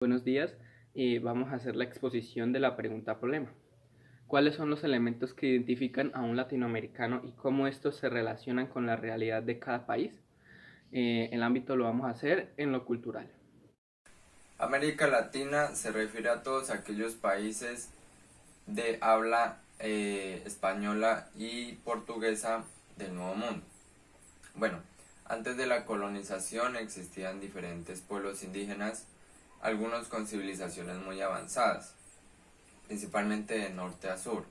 Buenos días. Vamos a hacer la exposición de la pregunta problema. ¿Cuáles son los elementos que identifican a un latinoamericano y cómo estos se relacionan con la realidad de cada país? El ámbito lo vamos a hacer en lo cultural. América Latina se refiere a todos aquellos países de habla española y portuguesa del Nuevo Mundo. Bueno, antes de la colonización existían diferentes pueblos indígenas, algunos con civilizaciones muy avanzadas, principalmente de norte a sur,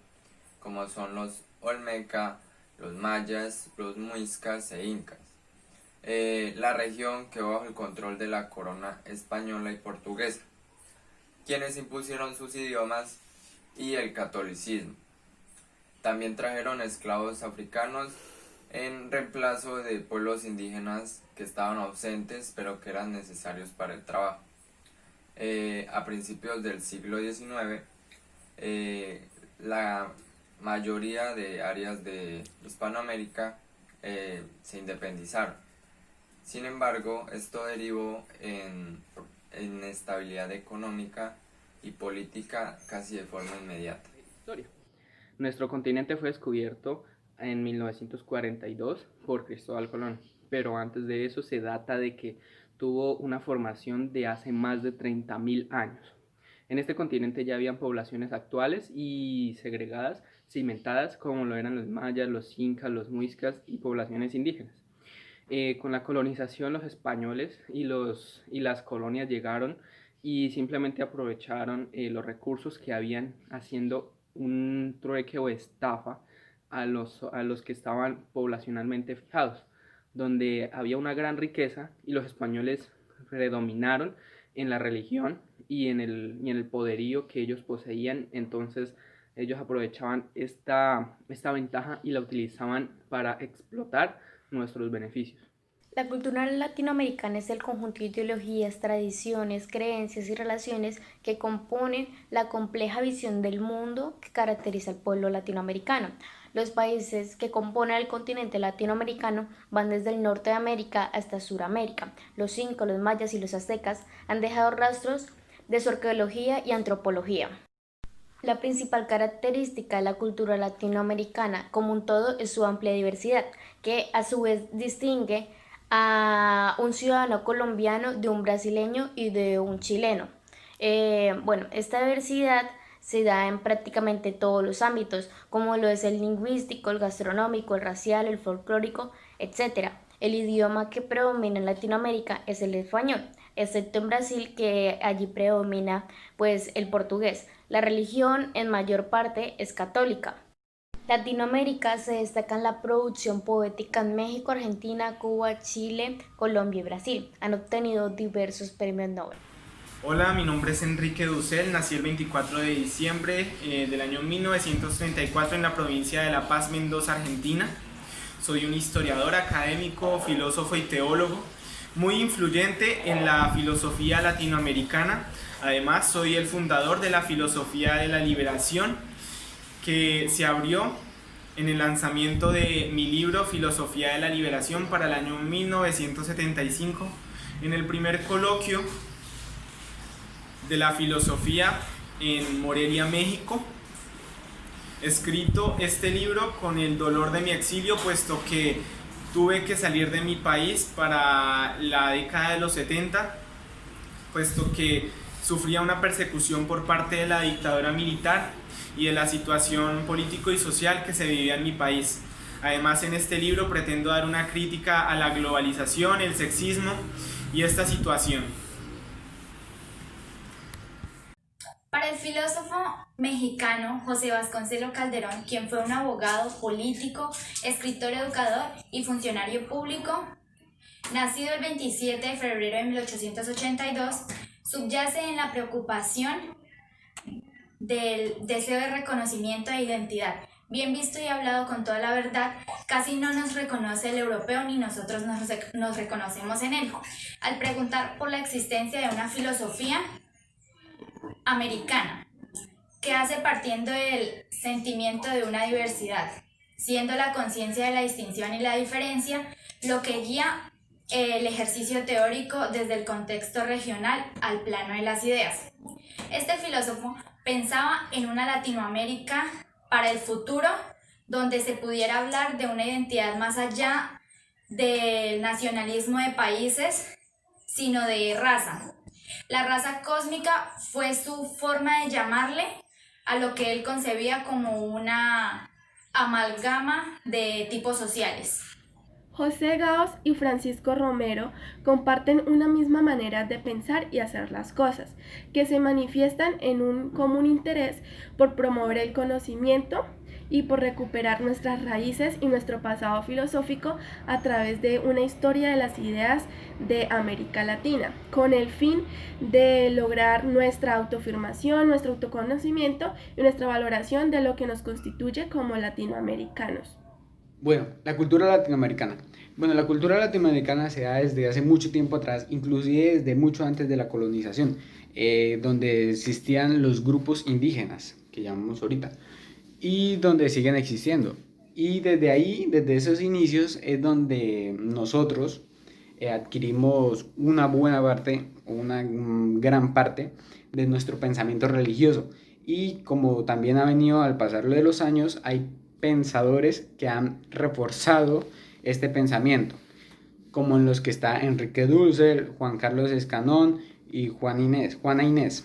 como son los Olmeca, los mayas, los muiscas e incas. La región quedó bajo el control de la corona española y portuguesa, quienes impusieron sus idiomas y el catolicismo. También trajeron esclavos africanos en reemplazo de pueblos indígenas que estaban ausentes pero que eran necesarios para el trabajo. A principios del siglo XIX, la mayoría de áreas de Hispanoamérica se independizaron. Sin embargo, esto derivó en inestabilidad económica y política casi de forma inmediata. Historia. Nuestro continente fue descubierto en 1942 por Cristóbal Colón, pero antes de eso se data de que tuvo una formación de hace más de 30.000 años. En este continente ya habían poblaciones actuales y segregadas, cimentadas, como lo eran los mayas, los incas, los muiscas y poblaciones indígenas. Con la colonización los españoles y las colonias llegaron y simplemente aprovecharon los recursos que habían, haciendo un trueque o estafa a los que estaban poblacionalmente fijados, donde había una gran riqueza y los españoles predominaron en la religión y en el poderío que ellos poseían. Entonces ellos aprovechaban esta ventaja y la utilizaban para explotar nuestros beneficios. La cultura latinoamericana es el conjunto de ideologías, tradiciones, creencias y relaciones que componen la compleja visión del mundo que caracteriza al pueblo latinoamericano. Los países que componen el continente latinoamericano van desde el norte de América hasta Suramérica. Los incas, los mayas y los aztecas han dejado rastros de su arqueología y antropología. La principal característica de la cultura latinoamericana como un todo es su amplia diversidad, que a su vez distingue a un ciudadano colombiano de un brasileño y de un chileno. Esta diversidad se da en prácticamente todos los ámbitos, como lo es el lingüístico, el gastronómico, el racial, el folclórico, etcétera. El idioma que predomina en Latinoamérica es el español, excepto en Brasil, que allí predomina pues el portugués. La religión en mayor parte es católica. Latinoamérica se destaca en la producción poética en México, Argentina, Cuba, Chile, Colombia y Brasil. Han obtenido diversos premios Nobel. Hola, mi nombre es Enrique Dussel, nací el 24 de diciembre del año 1934 en la provincia de La Paz, Mendoza, Argentina. Soy un historiador académico, filósofo y teólogo, muy influyente en la filosofía latinoamericana. Además, soy el fundador de la filosofía de la liberación, que se abrió en el lanzamiento de mi libro Filosofía de la Liberación para el año 1975, en el primer coloquio de la filosofía en Morelia, México. Escrito este libro con el dolor de mi exilio, puesto que tuve que salir de mi país para la década de los 70, puesto que sufría una persecución por parte de la dictadura militar y de la situación político y social que se vivía en mi país. Además, en este libro pretendo dar una crítica a la globalización, el sexismo y esta situación. Para el filósofo mexicano José Vasconcelos Calderón, quien fue un abogado, político, escritor, educador y funcionario público, nacido el 27 de febrero de 1882, subyace en la preocupación del deseo de reconocimiento e identidad. Bien visto y hablado con toda la verdad, casi no nos reconoce el europeo ni nosotros nos reconocemos en él. Al preguntar por la existencia de una filosofía americana, que hace partiendo del sentimiento de una diversidad, siendo la conciencia de la distinción y la diferencia lo que guía el ejercicio teórico desde el contexto regional al plano de las ideas. Este filósofo pensaba en una Latinoamérica para el futuro, donde se pudiera hablar de una identidad más allá del nacionalismo de países, sino de raza. La raza cósmica fue su forma de llamarle a lo que él concebía como una amalgama de tipos sociales. José Gaos y Francisco Romero comparten una misma manera de pensar y hacer las cosas, que se manifiestan en un común interés por promover el conocimiento y por recuperar nuestras raíces y nuestro pasado filosófico a través de una historia de las ideas de América Latina, con el fin de lograr nuestra autoafirmación, nuestro autoconocimiento y nuestra valoración de lo que nos constituye como latinoamericanos. Bueno, la cultura latinoamericana. Bueno, la cultura latinoamericana se da desde hace mucho tiempo atrás, inclusive desde mucho antes de la colonización, donde existían los grupos indígenas, que llamamos ahorita, y donde siguen existiendo. Y desde ahí, desde esos inicios, es donde nosotros adquirimos una buena parte, una gran parte de nuestro pensamiento religioso. Y como también ha venido al pasar de los años, hay pensadores que han reforzado este pensamiento, como en los que está Enrique Dussel, Juan Carlos Escanón y Juana Inés.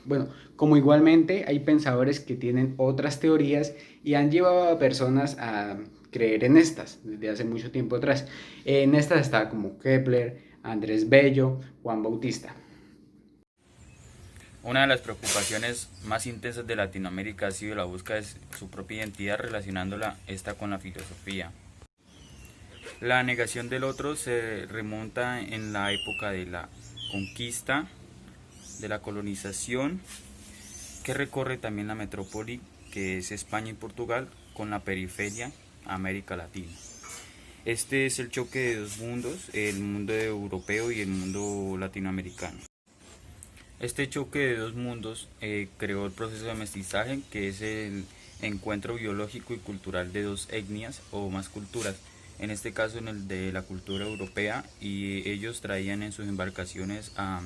Bueno, como igualmente hay pensadores que tienen otras teorías y han llevado a personas a creer en estas desde hace mucho tiempo atrás. En estas está como Kepler, Andrés Bello, Juan Bautista. Una de las preocupaciones más intensas de Latinoamérica ha sido la búsqueda de su propia identidad, relacionándola esta con la filosofía. La negación del otro se remonta en la época de la conquista, de la colonización, que recorre también la metrópoli, que es España y Portugal, con la periferia, América Latina. Este es el choque de dos mundos, el mundo europeo y el mundo latinoamericano. Este choque de dos mundos creó el proceso de mestizaje, que es el encuentro biológico y cultural de dos etnias o más culturas, en este caso en el de la cultura europea, y ellos traían en sus embarcaciones a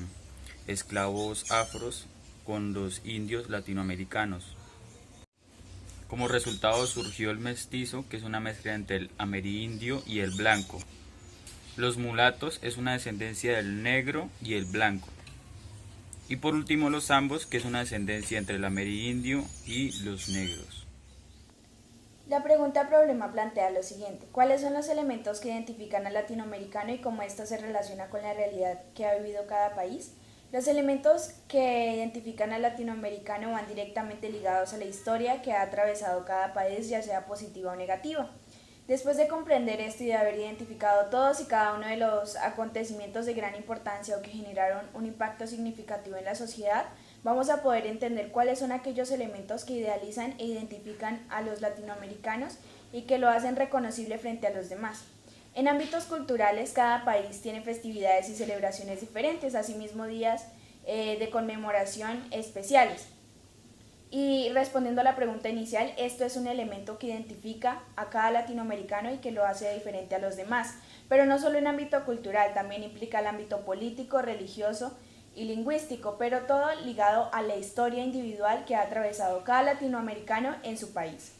esclavos afros con los indios latinoamericanos. Como resultado surgió el mestizo, que es una mezcla entre el amerindio y el blanco. Los mulatos es una descendencia del negro y el blanco. Y por último los zambos, que es una descendencia entre el amerindio y los negros. La pregunta problema plantea lo siguiente: ¿cuáles son los elementos que identifican al latinoamericano y cómo esto se relaciona con la realidad que ha vivido cada país? Los elementos que identifican al latinoamericano van directamente ligados a la historia que ha atravesado cada país, ya sea positiva o negativa. Después de comprender esto y de haber identificado todos y cada uno de los acontecimientos de gran importancia o que generaron un impacto significativo en la sociedad, vamos a poder entender cuáles son aquellos elementos que idealizan e identifican a los latinoamericanos y que lo hacen reconocible frente a los demás. En ámbitos culturales, cada país tiene festividades y celebraciones diferentes, asimismo días de conmemoración especiales. Y respondiendo a la pregunta inicial, esto es un elemento que identifica a cada latinoamericano y que lo hace diferente a los demás. Pero no solo en ámbito cultural, también implica el ámbito político, religioso y lingüístico, pero todo ligado a la historia individual que ha atravesado cada latinoamericano en su país.